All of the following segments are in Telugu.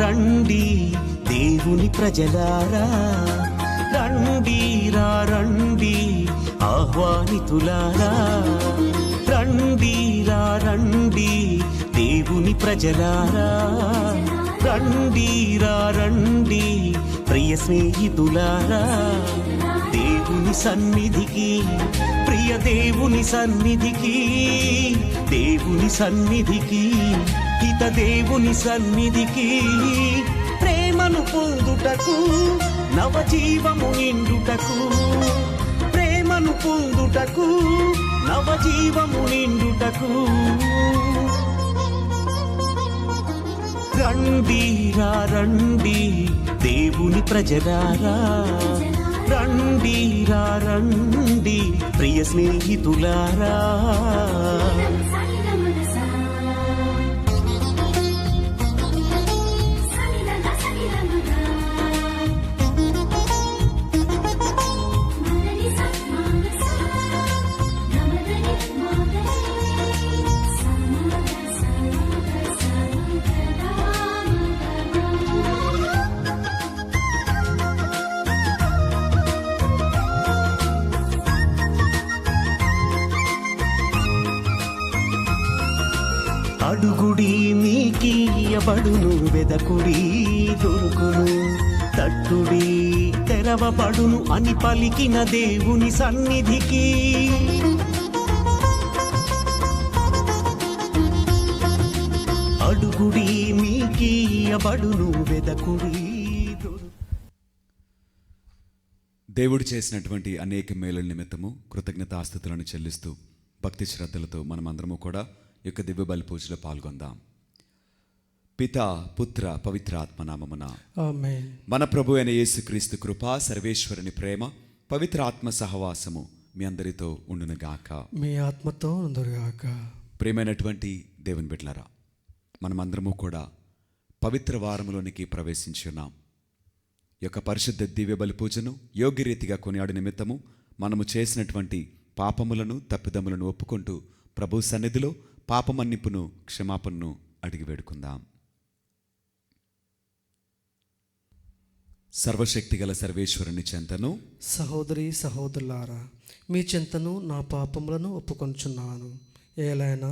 రండి దేవుని ప్రజలారా, రండి ఆహ్వానితులారా, రండి దేవుని ప్రజలారా, రండి ప్రియ స్నేహితులారా, దేవుని సన్నిధికి, ప్రియ దేవుని సన్నిధికి, దేవుని సన్నిధికి, హిత దేవుని సన్నిధికి, ప్రేమను పొందుటకు, నవజీవము నిండుటకు, ప్రేమను పొందుటకు, నవజీవము నిండుటకు, రండి దేవుని ప్రజలారా, రండి ప్రియ స్నేహితులారా. అడుగుడి మీకియబడును, వెదకుడి దొరుకును, తట్టుడి తెరవబడును అని పలికిన దేవుని సన్నిధికి, అడుగుడి మీకియబడును, వెదకుడి. దేవుడు చేసినటువంటి అనేక మేలుల నిమిత్తము కృతజ్ఞతాస్తుతులను చెల్లిస్తూ భక్తి శ్రద్ధలతో మనమందరము కూడా ఈ యొక్క దివ్య బలి పూజలో పాల్గొందాం. పితా పుత్ర పవిత్రాత్మ నామమున ఆమేన్. మన ప్రభు అయిన యేసుక్రీస్తు కృప, సర్వేశ్వరుని ప్రేమ, పవిత్ర ఆత్మ సహవాసము మీ అందరితో ఉండునుగాక, మీ ఆత్మతో ఉండునుగాక. ప్రియమైనటువంటి దేవుని బిడ్డలారా, మనమందరము కూడా పవిత్ర వారములోనికి ప్రవేశించి ఉన్నాం. ఈ యొక్క పరిశుద్ధ దివ్య బలి పూజను యోగ్యరీతిగా కొనియాడు నిమిత్తము మనము చేసినటువంటి పాపములను, తప్పిదములను ఒప్పుకుంటూ ప్రభు సన్నిధిలో పాపమన్నిపును, క్షమాపణను అడిగి వేడుకుందాం. సర్వశక్తిగల సర్వేశ్వరుని చెంతను, సహోదరి సహోదరులారా, మీ చెంతను నా పాపములను ఒప్పుకొంచున్నాను. ఏలైనా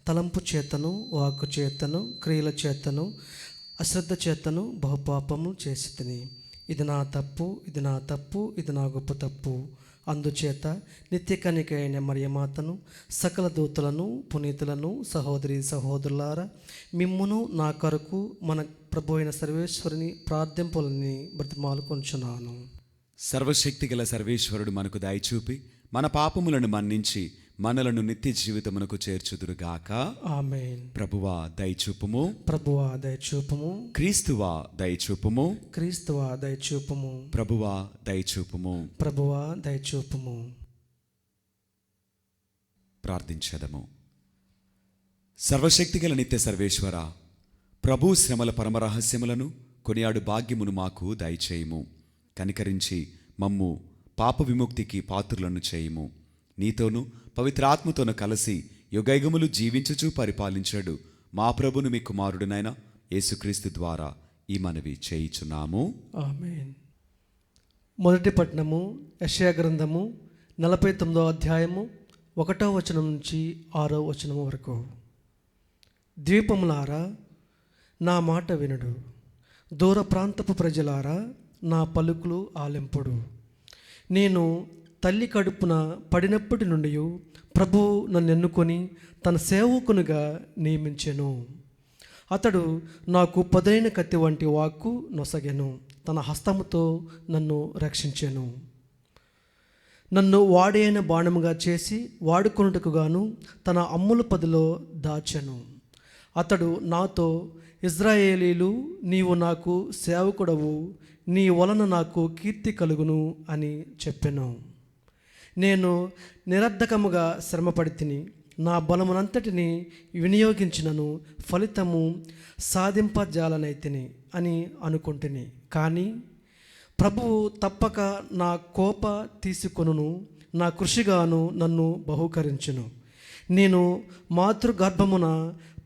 తలంపు చేతను, వాక్కు చేతను, క్రియల చేతను, అశ్రద్ధ చేతను బహుపాపము చేసి తిని. ఇది నా తప్పు, ఇది నా తప్పు, ఇది నా గొప్ప తప్పు. అందుచేత నిత్య కన్యక అయిన మరియమాతను, సకల దూతలను, పునీతులను, సహోదరి సహోదరులారా, మిమ్మును నా కొరకు మన ప్రభు అయిన సర్వేశ్వరుని ప్రార్థింపులని బ్రతిమాలుకొంచున్నాను. సర్వశక్తిగల సర్వేశ్వరుడు మనకు దయచూపి మన పాపములను మన్నించి మనలను నిత్య జీవితమునకు చేర్చుదురుగాక, ఆమేన్. ప్రభువా దయచూపుము, ప్రభువా దయచూపుము, క్రీస్తువా దయచూపుము, క్రీస్తువా దయచూపుము, ప్రభువా దయచూపుము, ప్రభువా దయచూపుము. ప్రార్థించదము. సర్వశక్తిగల నిత్య సర్వేశ్వర, ప్రభు శ్రమల పరమరహస్యములను కొనియాడు భాగ్యమును మాకు దయచేయము. కనికరించి మమ్ము పాప విముక్తికి పాత్రులను చేయుము. నీతోనూ పవిత్రాత్మతోను కలిసి యుగయుగములు జీవించుచూ పరిపాలించాడు మా ప్రభును మీ కుమారుడునైన యేసుక్రీస్తు ద్వారా ఈ మనవి చేయుచున్నాము, ఆమేన్. మొదటి పట్టణము యెషయా గ్రంథము 49వ అధ్యాయము 1వ వచనం నుంచి 6వ వచనం వరకు. ద్వీపములారా నా మాట వినుడు, దూర ప్రాంతపు ప్రజలారా నా పలుకులు ఆలింపుడు. నేను తల్లి కడుపున పడినప్పటి నుండి ప్రభువు నన్ను ఎన్నుకొని తన సేవకునిగా నియమించెను. అతడు నాకు పదునైన కత్తి వంటి వాక్కు నొసగెను. తన హస్తముతో నన్ను రక్షించెను. నన్ను వాడైన బాణముగా చేసి వాడుకొనుటకు గాను తన అమ్ముల పదిలో దాచెను. అతడు నాతో, ఇజ్రాయేలీలు, నీవు నాకు సేవకుడవు, నీ వలన నాకు కీర్తి కలుగును అని చెప్పెను. నేను నిరర్ధకముగా శ్రమపడి తిని నా బలమునంతటిని వినియోగించినను ఫలితము సాధింపజాలనైతిని అని అనుకుంటుని. కానీ ప్రభువు తప్పక నా కోప తీసుకొనును, నా కృషిగాను నన్ను బహుకరించును. నేను మాతృగర్భమున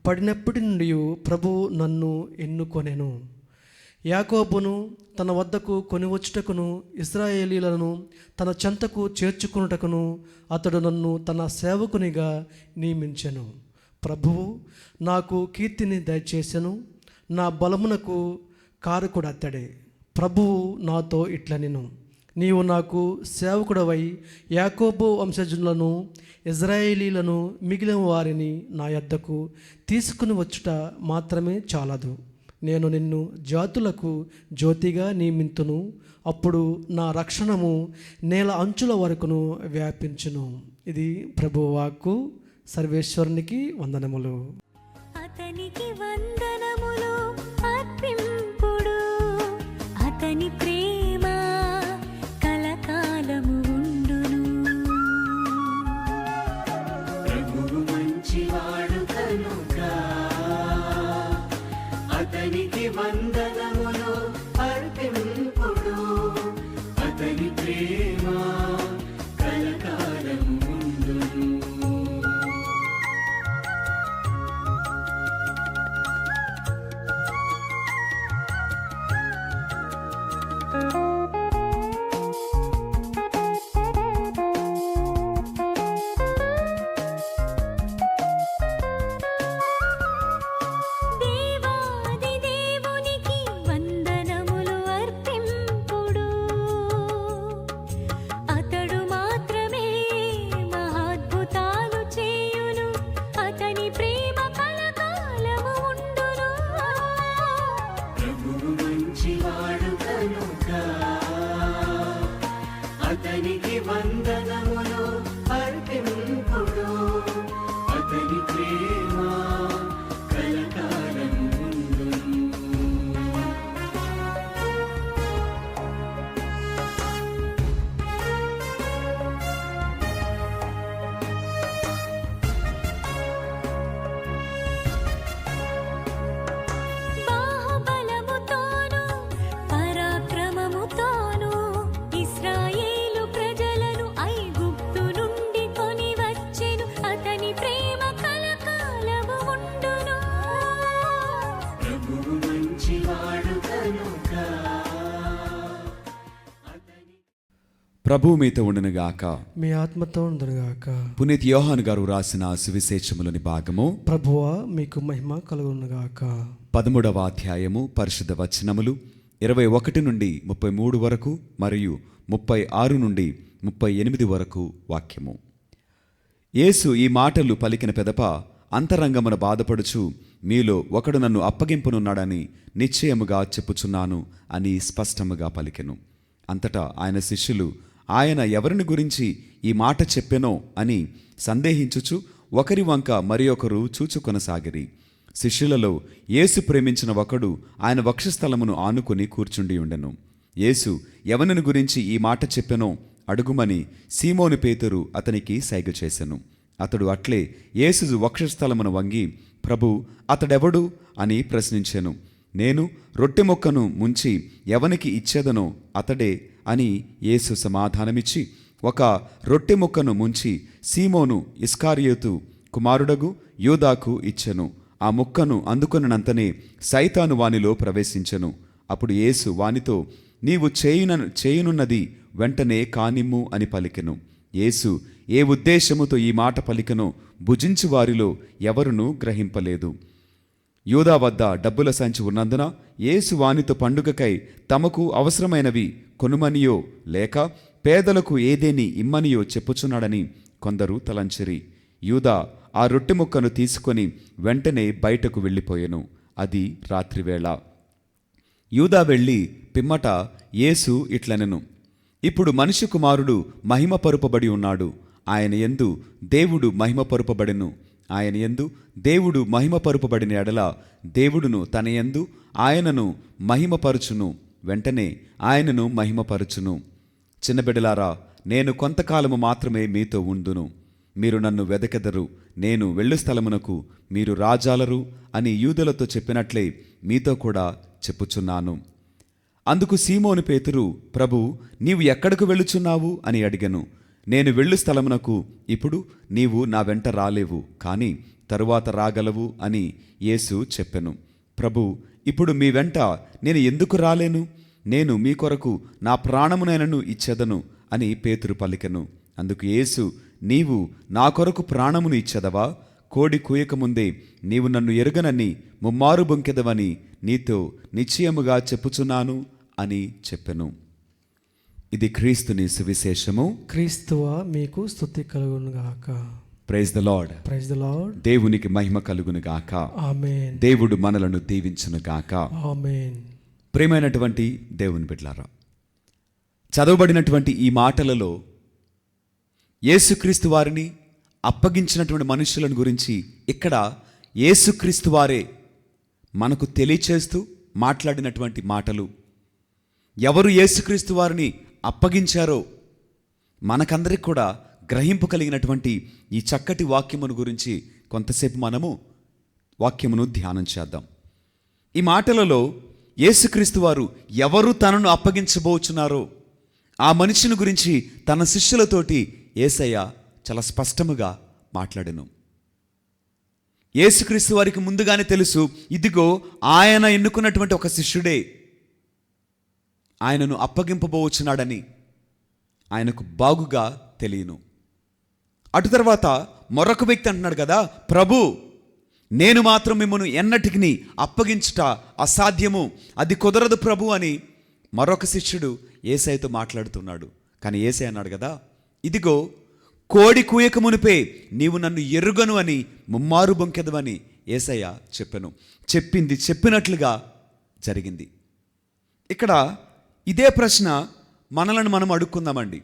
పడినప్పటి నుండి ప్రభువు నన్ను ఎన్నుకొనెను. యాకోబును తన వద్దకు కొనివచ్చుటకును ఇశ్రాయేలీలను తన చెంతకు చేర్చుకున్నటకును అతడు నన్ను తన సేవకునిగా నియమించెను. ప్రభువు నాకు కీర్తిని దయచేసెను, నా బలమునకు కారకుడు అతడే. ప్రభువు నాతో ఇట్లనెను, నీవు నాకు సేవకుడవై యాకోబు వంశజులను ఇజ్రాయేలీలను మిగిలిన వారిని నా యొద్దకు తీసుకుని వచ్చుట మాత్రమే చాలదు. నేను నిన్ను జాతులకు జ్యోతిగా నియమింతును. అప్పుడు నా రక్షణము నేల అంచుల వరకును వ్యాపించును. ఇది ప్రభువు వాక్కు. సర్వేశ్వరునికి వందనములు. అతనికి వందనములు అర్పింపుడు, అతని ప్రేమ కలకాలము ఉండును. ప్రభువు మంచివాడు కనుక అతనికి వందనములు అర్పింపుడు, అతని ప్రేమ కలకాలము ఉండును. దేవాది దేవునికి వందనములు అర్పింపుడు, అతడు మాత్రమే మహాద్భుతాలు చేయును, అతని ప్రేమ కలకాలము ఉండును. ప్రభువు మంచివాడు కనుక అతనికి వందనములు అర్పింపుడు, అతని ప్రేమ కలకాలము ఉండును. బాహుబలముతోను పరాక్రమముతోను ఇశ్రాయేలు ప్రజలను ఐగుప్తు నుండి కొని వచ్చెను, అతని ప్రేమ కలకాలము ఉండును. ప్రభువు మంచివాడు కనుక ప్రభువు మీతో ఉండునుగాక. మీ ఆత్మతో ఉండునుగాక. పునీత్ యోహాను గారు రాసిన సువిశేషములోని భాగము ప్రభువా మీకు మహిమ కలుగునుగాక. 13వ అధ్యాయము పరిశుద్ధ వచనములు 21 నుండి 33 వరకు మరియు 36 నుండి 38 వరకు వాక్యము. యేసు ఈ మాటలు పలికిన పెదప అంతరంగమున బాధపడుచు, మీలో ఒకడు నన్ను అప్పగింపనున్నాడని నిశ్చయముగా చెప్పుచున్నాను అని స్పష్టముగా పలికెను. అంతటా ఆయన శిష్యులు ఆయన ఎవరిని గురించి ఈ మాట చెప్పెనో అని సందేహించుచు ఒకరి వంక మరి ఒకరు చూచుకొనసాగిరి. శిష్యులలో యేసు ప్రేమించిన ఒకడు ఆయన వక్షస్థలమును ఆనుకొని కూర్చుండి ఉండెను. యేసు ఎవరిని గురించి ఈ మాట చెప్పెనో అడుగుమని సీమోను పేతురు అతనికి సైగ చేసెను. అతడు అట్లే యేసు వక్షస్థలమును వంగి, ప్రభు, అతడెవడు అని ప్రశ్నించెను. నేను రొట్టె మొక్కను ముంచి ఎవనికి ఇచ్చేదనో అతడే అని యేసు సమాధానమిచ్చి, ఒక రొట్టె మొక్కను ముంచి సీమోను ఇస్కారియోతు కుమారుడగు యూదాకు ఇచ్చెను. ఆ ముక్కను అందుకొనినంతనే సైతాను వానిలో ప్రవేశించెను. అప్పుడు యేసు వానితో, నీవు చేయునున్నది వెంటనే కానిమ్ము అని పలికెను. యేసు ఏ ఉద్దేశముతో ఈ మాట పలికెనో భుజించు వారిలో ఎవరునూ గ్రహింపలేదు. యూదా వద్ద డబ్బుల సంచి ఉన్నందున యేసు వానితో పండుగకై తమకు అవసరమైనవి కొనుమనియో లేక పేదలకు ఏదేని ఇమ్మనియో చెప్పుచున్నాడని కొందరు తలంచిరి. యూదా ఆ రొట్టె ముక్కను తీసుకొని వెంటనే బయటకు వెళ్ళిపోయెను. అది రాత్రివేళ. యూదా వెళ్ళి పిమ్మట యేసు ఇట్లనెను, ఇప్పుడు మనిషి కుమారుడు మహిమపరుపబడి ఉన్నాడు. ఆయన యందు దేవుడు మహిమపరుపబడెను. ఆయన యందు దేవుడు మహిమపరుపబడిన ఎడల దేవుడును తన యందు ఆయనను మహిమపరచును. వెంటనే ఆయనను మహిమపరచును. చిన్నబిడ్డలారా, నేను కొంతకాలము మాత్రమే మీతో ఉందును. మీరు నన్ను వెదకెదరు. నేను వెళ్ళు స్థలమునకు మీరు రాజాలరు అని యూదులతో చెప్పినట్లే మీతో కూడా చెప్పుచున్నాను. అందుకు సీమోను పేతురు, ప్రభు, నీవు ఎక్కడకు వెళ్ళుచున్నావు అని అడిగెను. నేను వెళ్ళు స్థలమునకు ఇప్పుడు నీవు నా వెంట రాలేవు, కానీ తరువాత రాగలవు అని యేసు చెప్పెను. ప్రభు, ఇప్పుడు మీ వెంట నేను ఎందుకు రాలేను? నేను మీ కొరకు నా ప్రాణమునైనను ఇచ్చెదను అని పేతురు పలికెను. అందుకు యేసు, నీవు నా కొరకు ప్రాణమును ఇచ్చెదవా? కోడి కూయకముందే నీవు నన్ను ఎరుగనని ముమ్మారు బొంకెదవని నీతో నిశ్చయముగా చెప్పుచున్నాను అని చెప్పెను. ఇది క్రీస్తుని సువిశేషము. క్రీస్తువా మీకు స్తుతి కలుగునుగాక. Praise the Lord. Praise the Lord. దేవునికి మహిమ కలుగునుగాక. ఆమేన్. దేవుడు మనలను దీవించునుగాక. ఆమేన్. ప్రియమైనటువంటి దేవుని బిడ్డలారా, చదవబడినటువంటి ఈ మాటలలో యేసుక్రీస్తు వారిని అప్పగించినటువంటి మనుషులను గురించి ఇక్కడ యేసుక్రీస్తు వారే మనకు తెలియచేస్తూ మాట్లాడినటువంటి మాటలు. ఎవరు యేసుక్రీస్తు వారిని అప్పగించారో మనకందరికి కూడా గ్రహింపు కలిగినటువంటి ఈ చక్కటి వాక్యమును గురించి కొంతసేపు మనము వాక్యమును ధ్యానం చేద్దాం. ఈ మాటలలో యేసుక్రీస్తు వారు ఎవరు తనను అప్పగించబోచున్నారో ఆ మనిషిని గురించి తన శిష్యులతోటి యేసయ్య చాలా స్పష్టముగా మాట్లాడెను. యేసుక్రీస్తు వారికి ముందుగానే తెలుసు, ఇదిగో ఆయన ఎన్నుకున్నటువంటి ఒక శిష్యుడే ఆయనను అప్పగింపబోచున్నాడని ఆయనకు బాగుగా తెలియను. అటు తర్వాత మరొక వ్యక్తి అంటున్నాడు కదా, ప్రభు, నేను మాత్రం మిమ్మల్ని ఎన్నటికి అప్పగించుట అసాధ్యము, అది కుదరదు ప్రభు అని మరొక శిష్యుడు యేసయ్యతో మాట్లాడుతున్నాడు. కానీ యేసయ్య అన్నాడు కదా, ఇదిగో కోడి కూయక మునిపే నీవు నన్ను ఎరుగను అని ముమ్మారు బొంకెదవని యేసయ్య చెప్పెను. చెప్పింది చెప్పినట్లుగా జరిగింది. ఇక్కడ ఇదే ప్రశ్న మనలను మనం అడుక్కుందామండి.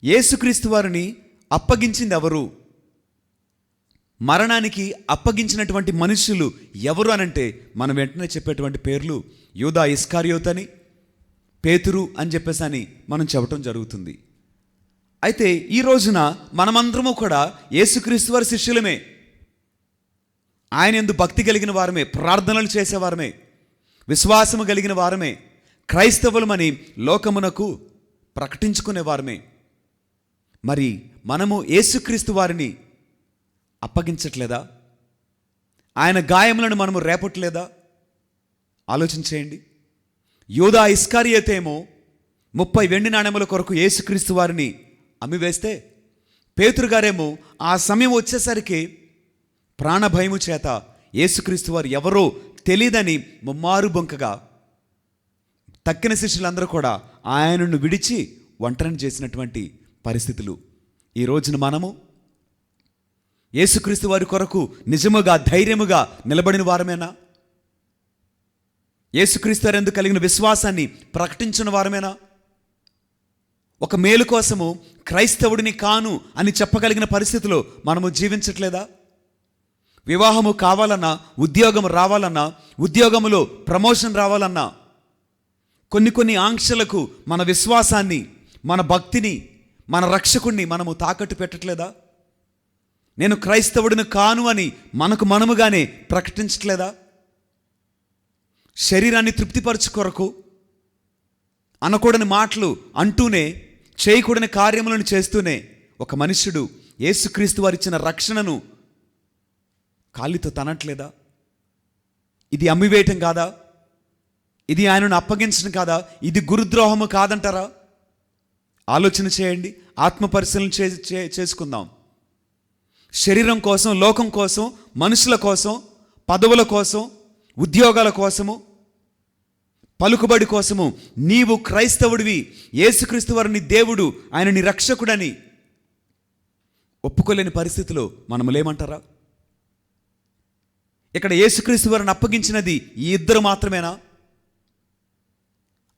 యేసుక్రీస్తు వారిని అప్పగించింది ఎవరు? మరణానికి అప్పగించినటువంటి మనుషులు ఎవరు అనంటే మనం వెంటనే చెప్పేటువంటి పేర్లు యూదా ఇస్కారియోతు అని, పేతురు అని చెప్పేసి అని మనం చెప్పటం జరుగుతుంది. అయితే ఈ రోజున మనమందరము కూడా యేసుక్రీస్తు వారి శిష్యులమే. ఆయన యందు భక్తి కలిగిన వారమే, ప్రార్థనలు చేసేవారమే, విశ్వాసము కలిగిన వారమే, క్రైస్తవులమని లోకమునకు ప్రకటించుకునేవారమే. మరి మనము యేసుక్రీస్తు వారిని అప్పగించట్లేదా? ఆయన గాయములను మనము రేపట్లేదా? ఆలోచించేయండి. యూదా ఇస్కారియోతేమో 30 వెండి నాణెముల కొరకు యేసుక్రీస్తు వారిని అమ్మివేస్తే, పేతురు గారేమో ఆ సమయం వచ్చేసరికి ప్రాణభయము చేత యేసుక్రీస్తు వారు ఎవరో తెలియదని ముమ్మారు బొంకగా తక్కిన శిష్యులందరూ కూడా ఆయనను విడిచి ఒంటరిని చేసినటువంటి పరిస్థితులు. ఈ రోజున మనము యేసుక్రీస్తు వారి కొరకు నిజముగా ధైర్యముగా నిలబడిన వారమేనా? యేసుక్రీస్తు వారి యందు కలిగిన విశ్వాసాన్ని ప్రకటించిన వారమేనా? ఒక మేలు కోసము క్రైస్తవుడిని కాను అని చెప్పగలిగిన పరిస్థితిలో మనము జీవించట్లేదా? వివాహము కావాలన్నా, ఉద్యోగం రావాలన్నా, ఉద్యోగములో ప్రమోషన్ రావాలన్నా, కొన్ని ఆంక్షలకు మన విశ్వాసాన్ని, మన భక్తిని, మన రక్షకుణ్ణి మనము తాకట్టు పెట్టట్లేదా? నేను క్రైస్తవుడిని కాను అని మనకు మనముగానే ప్రకటించట్లేదా? శరీరాన్ని తృప్తిపరచు కొరకు అనకూడని మాటలు అంటూనే, చేయకూడని కార్యములను చేస్తూనే ఒక మనుష్యుడు యేసుక్రీస్తు వారు ఇచ్చిన రక్షణను కాలితో తనట్లేదా? ఇది అమ్మివేయటం కాదా? ఇది ఆయనను అప్పగించడం కాదా? ఇది గురుద్రోహము కాదంటారా? ఆలోచన చేయండి, ఆత్మ పరిశీలన చేసుకుందాం. శరీరం కోసం, లోకం కోసం, మనుషుల కోసం, పదవుల కోసం, ఉద్యోగాల కోసము, పలుకుబడి కోసము నీవు క్రైస్తవుడివి, యేసుక్రీస్తు వారిని దేవుడు, ఆయన నీ రక్షకుడని ఒప్పుకోలేని పరిస్థితిలో మనములేమంటారా? ఇక్కడ యేసుక్రీస్తు వారిని అప్పగించినది ఈ ఇద్దరు మాత్రమేనా?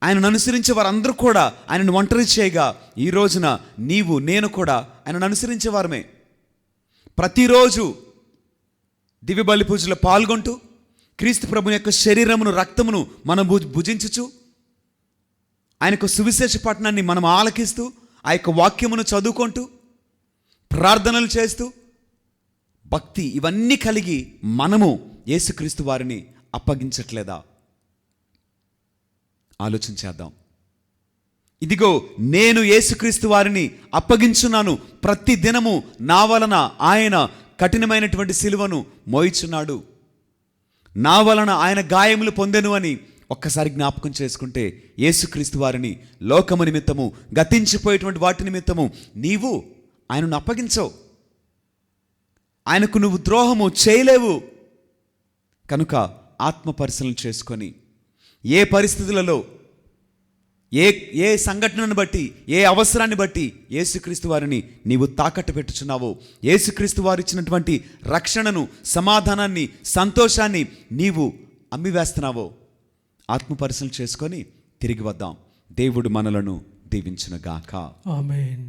ఆయనను అనుసరించే వారందరూ కూడా ఆయనను ఒంటరి చేయగా, ఈ రోజున నీవు నేను కూడా ఆయనను అనుసరించే వారమే. ప్రతిరోజు దివ్య బలి పూజలో పాల్గొంటూ క్రీస్తు ప్రభుని యొక్క శరీరమును, రక్తమును మనం భుజించుచు, ఆయనకు సువిశేష పట్టణాన్ని మనం ఆలకిస్తూ, ఆ యొక్క వాక్యమును చదువుకుంటూ, ప్రార్థనలు చేస్తూ, భక్తి ఇవన్నీ కలిగి మనము యేసుక్రీస్తు వారిని అప్పగించట్లేదా? ఆలోచించేద్దాం. ఇదిగో నేను యేసుక్రీస్తు వారిని అప్పగించున్నాను, ప్రతి దినము నా వలన ఆయన కఠినమైనటువంటి సిలువను మోయిచున్నాడు. నా వలన ఆయన గాయములు పొందెను అని ఒక్కసారి జ్ఞాపకం చేసుకుంటే యేసుక్రీస్తు వారిని లోకము నిమిత్తము, గతించిపోయేటువంటి వాటి నిమిత్తము నీవు ఆయనను అప్పగించవు. ఆయనకు నువ్వు ద్రోహము చేయలేవు. కనుక ఆత్మ పరిశీలన చేసుకొని ఏ పరిస్థితులలో, ఏ సంఘటనను బట్టి, ఏ అవసరాన్ని బట్టి యేసుక్రీస్తు వారిని నీవు తాకట్టు పెట్టుచున్నావో, యేసుక్రీస్తు వారు ఇచ్చినటువంటి రక్షణను, సమాధానాన్ని, సంతోషాన్ని నీవు అమ్మివేస్తున్నావో ఆత్మ పరిశీలన చేసుకొని తిరిగి వద్దాం. దేవుడు మనలను దీవించునుగాక. ఆమేన్.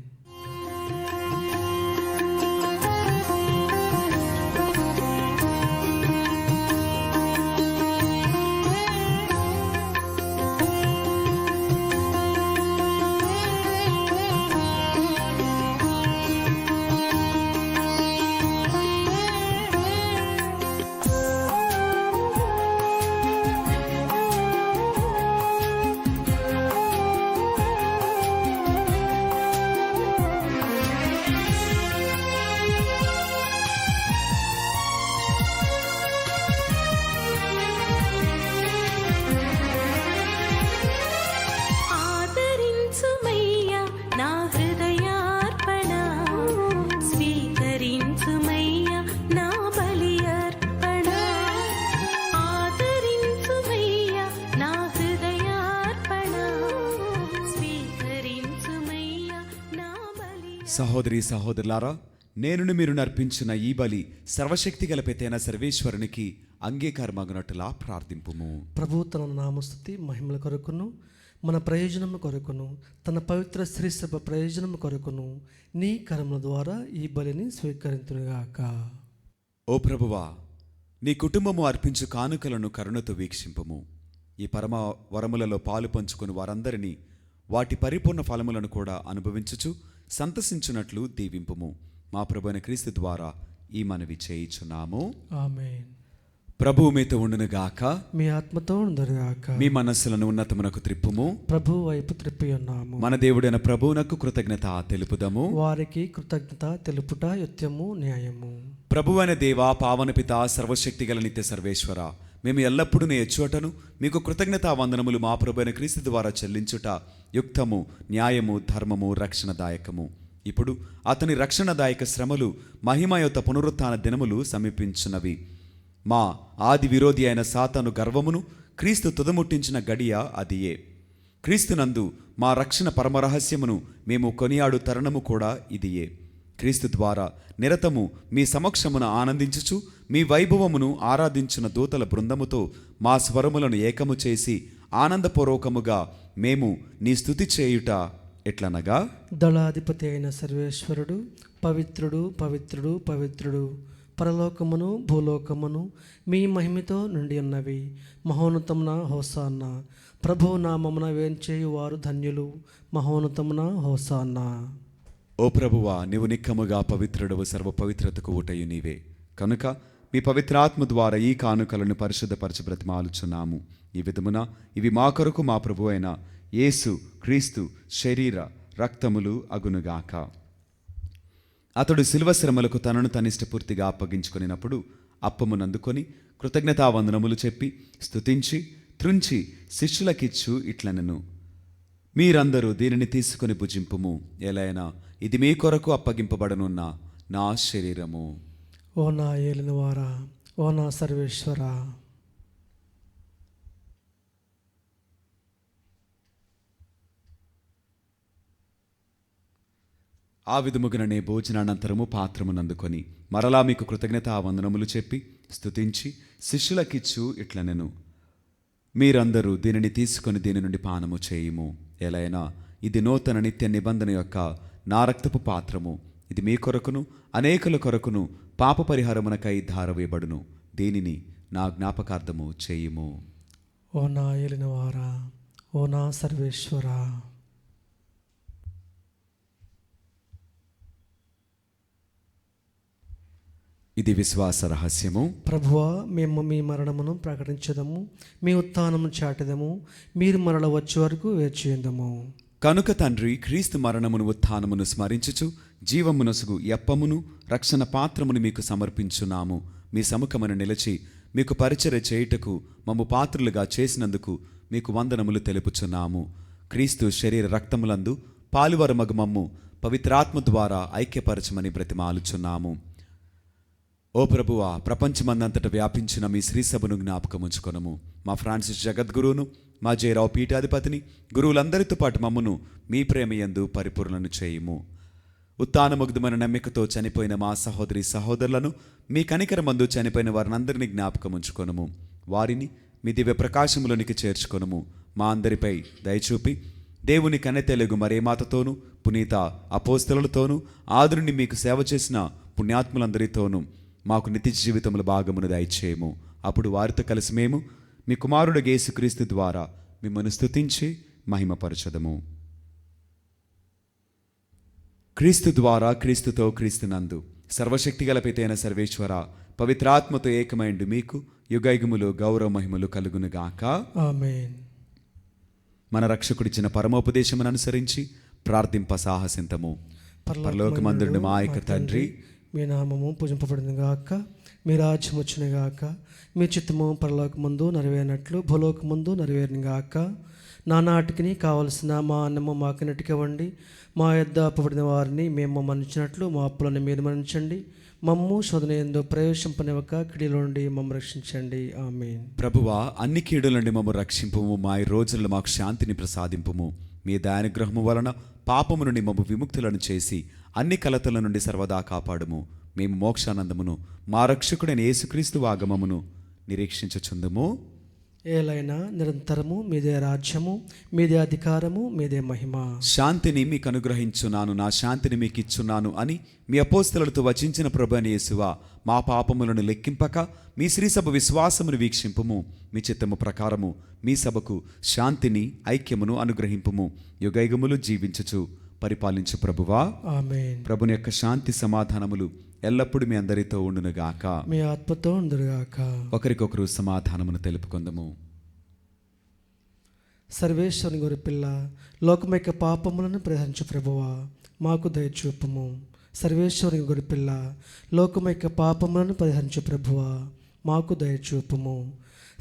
ఆదరించుమయ్యా నా హృదయార్పణ, స్వీకరించుమయ్యా నా బలి అర్పణ. ఆదరించుమయ్యా నా హృదయార్పణ, స్వీకరించుమయ్యా నా బలి. సహోదరి సహోదరులారా, నేను మీరు నర్పించిన ఈ బలి సర్వశక్తి గల పెతైన సర్వేశ్వరునికి అంగీకారమగునట్టులా ప్రార్థింపుము. ప్రభు తన నామస్తుతి మహిమల కొరకును, మన ప్రయోజనము కొరకును, తన పవిత్ర స్త్రీ సభ ప్రయోజనము కొరకును నీ కరముల ద్వారా ఈ బలిని స్వీకరించుగాక. ఓ ప్రభువా, నీ కుటుంబము అర్పించు కానుకలను కరుణతో వీక్షింపుము. ఈ పరమ వరములలో పాలు పంచుకొని వారందరినీ వాటి పరిపూర్ణ ఫలములను కూడా అనుభవించుచు సంతసించున్నట్లు దీవింపుము. మా ప్రభువైన క్రీస్తు ద్వారా ఈ మనవి చేయుచున్నాము. ఆమేన్. ప్రభువు మీతో ఉండునుగాక. మీ ఆత్మతో ఉండుగాక. మీ మనస్సులను ఉన్నతమునకు త్రిప్పుము. ప్రభు వైపు త్రిప్పి ఉన్నాము. మన దేవుడైన ప్రభువునకు కృతజ్ఞత తెలుపుదము. వారికి కృతజ్ఞత తెలుపుట యుక్తము, న్యాయము. ప్రభువైన దేవా, పావన పిత, సర్వశక్తిగల నిత్య సర్వేశ్వర, మేము ఎల్లప్పుడూ నీ ఎచ్చుటను మీకు కృతజ్ఞతా వందనములు మా ప్రభువైన క్రీస్తు ద్వారా చెల్లించుట యుక్తము, న్యాయము, ధర్మము, రక్షణదాయకము. ఇప్పుడు అతని రక్షణదాయక శ్రమలు, మహిమయుత పునరుత్థాన దినములు సమీపించున్నవి. మా ఆది విరోధి అయిన సాతాను గర్వమును క్రీస్తు తుదముట్టించిన గడియ అదియే. క్రీస్తునందు మా రక్షణ పరమరహస్యమును మేము కొనియాడు తరుణము కూడా ఇదియే. క్రీస్తు ద్వారా నిరతము మీ సమక్షమున ఆనందించుచు మీ వైభవమును ఆరాధించిన దూతల బృందముతో మా స్వరములను ఏకము చేసి ఆనందపూర్వకముగా మేము నీ స్తుతి చేయుట ఎట్లనగా, దళాధిపతి అయిన సర్వేశ్వరుడు పవిత్రుడు, పవిత్రుడు, పవిత్రుడు, పరలోకమును భూలోకమును మీ మహిమతో నిండి ఉన్నవి. మహోన్నతమున హోసాన్న. ప్రభు నామమున వేంచేయు వారు ధన్యులు. మహోన్నతమున హోసాన్న. ఓ ప్రభువా, నీవు నిక్కముగా పవిత్రుడవు, సర్వ పవిత్రతకు ఊటయు నీవే. కనుక మీ పవిత్రాత్మ ద్వారా ఈ కానుకలను పరిశుద్ధపరచ బ్రతిమాలుచున్నాము. ఈ విధమున ఇవి మా కొరకు మా ప్రభు అయిన యేసు క్రీస్తు శరీర రక్తములు అగునుగాక. అతడు శిలువ శ్రమలకు తనను తనిష్టపూర్తిగా అప్పగించుకొనినప్పుడు అప్పమునందుకొని కృతజ్ఞతావందనములు చెప్పి స్తుతించి త్రుంచి శిష్యులకిచ్చు ఇట్లనెను, మీరందరూ దీనిని తీసుకొని భుజింపుము. ఎలైనా ఇది మీ కొరకు అప్పగింపబడనున్న నా శరీరము. ఓ నా ఏలినవారా, ఓ నా సర్వేశ్వరా. ఆ విధముగానే భోజనానంతరము పాత్రమునందుకొని మరలా మీకు కృతజ్ఞతా వందనములు చెప్పి స్తుతించి శిష్యులకిచ్చు ఇట్లనెను, మీరందరూ దీనిని తీసుకొని దీని నుండి పానము చేయుము. ఎలైనా ఇది నూతన నిత్య నిబంధన యొక్క నా రక్తపు పాత్రము. ఇది మీ కొరకును అనేకుల కొరకును పాప పరిహారమునకై ధారవేయబడును. దీనిని నా జ్ఞాపకార్థము చేయుము. ఓ నా ఏలినవారా, ఓ నా సర్వేశ్వరా. ఇది విశ్వాస రహస్యము. ప్రభువా, మేము మీ మరణమును ప్రకటించదము, మీ ఉత్థానము చాటదము, మీరు మరల వచ్చే వరకు వేచియుందము. కనుక తండ్రి, క్రీస్తు మరణమును ఉత్థానమును స్మరించుచు జీవమునసుగు ఎప్పమును రక్షణ పాత్రమును మీకు సమర్పించున్నాము. మీ సముఖమున నిలిచి మీకు పరిచర్య చేయుటకు మమ్ము పాత్రులుగా చేసినందుకు మీకు వందనములు తెలుపుచున్నాము. క్రీస్తు శరీర రక్తములందు పాలువరమగు మమ్ము పవిత్రాత్మ ద్వారా ఐక్యపరచమని బ్రతిమాలుచున్నాము. ఓ ప్రభువా, ప్రపంచమందంతట వ్యాపించిన మీ శ్రీసభను జ్ఞాపకముంచుకొనము. మా ఫ్రాన్సిస్ జగద్గురువును, మా జయరావు పీఠాధిపతిని, గురువులందరితో పాటు మమ్మను మీ ప్రేమయందు పరిపూర్ణను చేయుము. ఉత్థానముగ్ధమైన నమ్మికతో చనిపోయిన మా సహోదరి సహోదరులను, మీ కనికరమందు చనిపోయిన వారినందరినీ జ్ఞాపకముంచుకొనము. వారిని మీ దివ్య ప్రకాశములోనికి చేర్చుకొనము. మా అందరిపై దయచూపి దేవుని కన్నెతెలుగు మరేమాతతోనూ, పునీత అపోస్తలులతోనూ, ఆదురుని మీకు సేవ చేసిన పుణ్యాత్ములందరితోనూ మాకు నిత్య జీవితముల భాగమును దయచేయము. అప్పుడు వారితో కలిసి మేము మీ కుమారుడు యేసుక్రీస్తు ద్వారా మిమ్మల్ని స్తుతించి మహిమపరచదము. క్రీస్తు ద్వారా, క్రీస్తుతో, క్రీస్తునందు సర్వశక్తిగల పితైన సర్వేశ్వర, పవిత్రాత్మతో ఏకమైండు మీకు యుగయుగములు గౌరవ మహిమలు కలుగునుగాక. ఆమేన్. మన రక్షకుడిచ్చిన పరమోపదేశమును అనుసరించి ప్రార్థింప సాహసింతము. పరలోకమందుండు మా యొక్క తండ్రి, మీ నామము పూజింపబడింది గాక, మీ రాజ్యం వచ్చును గాక, మీ చిత్తము పరలోకమందు నెరవేరినట్లు భూలోకమందు నెరవేరిన గాక. నానాటికి కావలసిన మా అన్నము మాకినట్టుగా ఇవ్వండి. మా యొద్ద అప్పబడిన వారిని మేము మన్నించినట్లు మా అప్పులను మీరు మన్నించండి. మమ్ము శోధన యందు ప్రవేశింపనివ్వక కీడులో నుండి మమ్ము రక్షించండి. ఆమేన్. ప్రభువా, అన్ని కీడుల నుండి మమ్ము రక్షింపుము. మా ఈ రోజుల్లో మాకు శాంతిని ప్రసాదింపుము. మీ దయానుగ్రహము వలన పాపము నుండి మమ్ము విముక్తులను చేసి అన్ని కలతల నుండి సర్వదా కాపాడుము. మేము మోక్షానందమును మా రక్షకుడైన యేసుక్రీస్తు ఆగమమును నిరీక్షించుచుందుము. ఏలైనా నిరంతరము మీదే రాజ్యము, మీదే అధికారము, మీదే మహిమ. శాంతిని మీకు అనుగ్రహించున్నాను, నా శాంతిని మీకు ఇచ్చున్నాను అని మీ అపోస్తలులతో వచించిన ప్రభువైన యేసువా, మా పాపములను లెక్కింపక మీ శ్రీసభ విశ్వాసమును వీక్షింపుము. మీ చిత్తము ప్రకారము మీ సభకు శాంతిని, ఐక్యమును అనుగ్రహింపుము. యుగయుగములు జీవించుచు పరిపాలించు ప్రభువా. ఆమేన్. ప్రభుని యొక్క శాంతి సమాధానములు ఎల్లప్పుడూ మీ అందరితో ఉండునుగాక. మీ ఆత్మతో ఉండుగాక. ఒకరికొకరు సమాధానమును తెలుపుకుందము. సర్వేశ్వరుని గొర్రె పిల్ల, లోకం యొక్క పాపములను పరిహరించు ప్రభువా, మాకు దయచూపుము. సర్వేశ్వరుని గొర్రె పిల్ల, లోకం యొక్క పాపములను పరిహరించు ప్రభువా, మాకు దయచూపుము.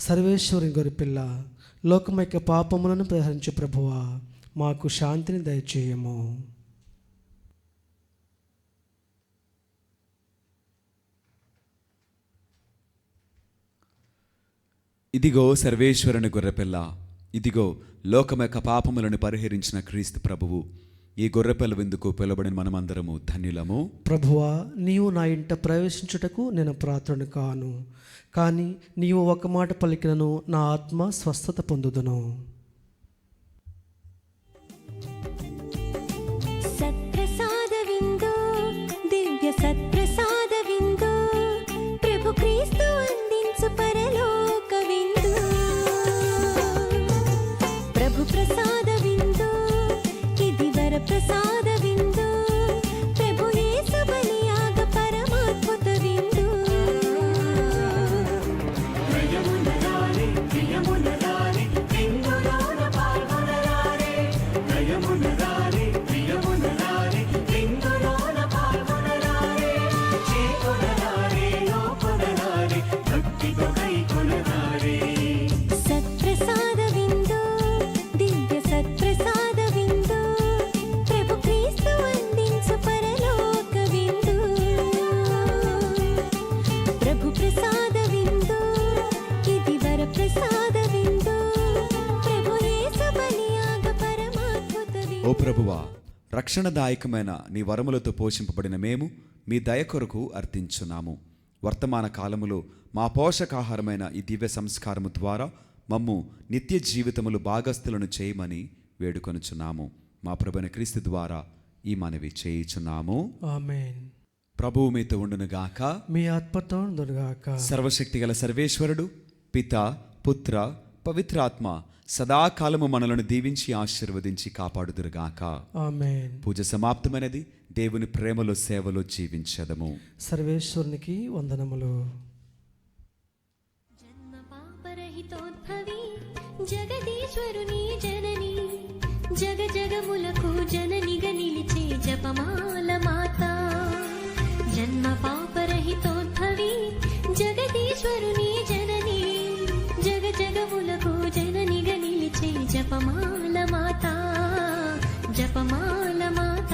సర్వేశ్వరుని గొర్రె పిల్ల, లోకం యొక్క పాపములను పరిహరించు ప్రభువా, మాకు శాంతిని దయచేయము. ఇదిగో సర్వేశ్వరుని గొర్రెపిల్ల, ఇదిగో లోకం యొక్క పాపములను పరిహరించిన క్రీస్తు ప్రభువు. ఈ గొర్రెపిల్ల విందుకు పిలువబడిన మనమందరము ధన్యులము. ప్రభువా, నీవు నా ఇంట ప్రవేశించుటకు నేను ప్రార్థన కాను, కానీ నీవు ఒక మాట పలికినను నా ఆత్మ స్వస్థత పొందుదును. సత్ప్రసాదవిందో, దివ్య సత్ప్రసాదవిందో, ప్రభు క్రీస్తు అందించు పరలోక విందు. ప్రభు ప్రసాదవిందో, ఇది వర ప్రసాదవిందో, ప్రభు యేసు బలియాగ పరమాద్భుత విందు. నయమునరారే, ప్రియమునరారే, విందులోన పాల్గొనరారే. నయమునరారే, ప్రియమునరారే, విందులోన పాల్గొనరారే. చేకొనరారే, లోకొనరారే, భక్తితో కైకొనరారే. సత్ప్రసాదవిందో, దివ్య సత్ప్రసాదవిందో, ప్రభు క్రీస్తు అందించు పరలోక విందు. ప్రభు ప్రసాదవిందో, ఇది వర ప్రసాదవిందో, ప్రభు యేసు బలియాగ పరమాద్భుత విందు. ఓ ప్రభువా, రక్షణదాయకమైన నీ వరములతో పోషింపబడిన మేము మీ దయ కొరకు అర్థించున్నాము. వర్తమాన కాలములో మా పోషకాహారమైన ఈ దివ్య సంస్కారము ద్వారా మమ్ము నిత్య జీవితములు భాగస్థులను చేయమని వేడుకొనుచున్నాము. మా ప్రభువైన క్రీస్తు ద్వారా ఈ మనవి చేయుచున్నాము. ఆమేన్. ప్రభువు మీతో ఉండునుగాక. మీ ఆత్మతో ఉండుగాక. సర్వశక్తిగల సర్వేశ్వరుడు, పిత, పుత్ర, పవిత్రాత్మ సదాకాలము మనలను దీవించి ఆశీర్వదించి కాపాడుదురుగాక. ఆమేన్. పూజ సమాప్తమైనది. దేవుని ప్రేమలో సేవలో జీవించదము. సర్వేశ్వరునికి వందనములు. జన్మ పాపరహితోద్భవి, జగదీశ్వరుని జనని, జగ జగములకు జననిగా నిలిచే జపమాల మాత జన్మ పాపరహితోద్భవి జగదీశ్వరుని జనని జగ జగములకు జననిగా నిలిచే జపమాల మాత జపమాల మాత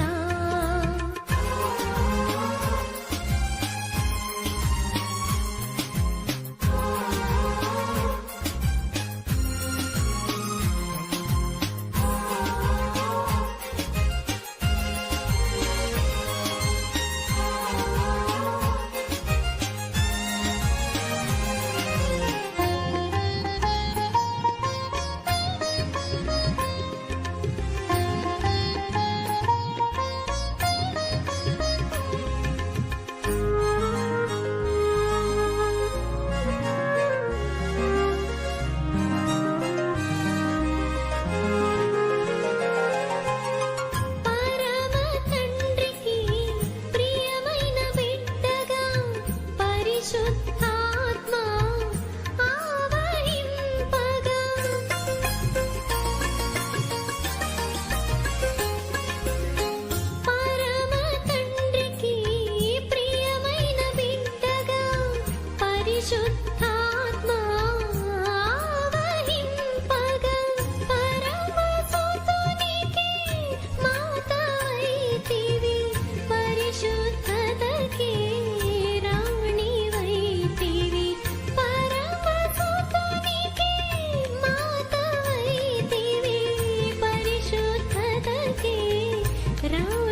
పరమ తండ్రికి ప్రియమైన బిడ్డగా పరిశుద్ధాత్మ ఆవహింపగా పరమ తండ్రికి ప్రియమైన బిడ్డగా పరిశుద్ధాత్మ ఆవహింపగా పరమ సుతునికి మాతవైతివి పరిశుద్ధతకి రాణివైతివి పరమ సుతునికి మాతవైతివి పరిశుద్ధతకి రాణివైతివి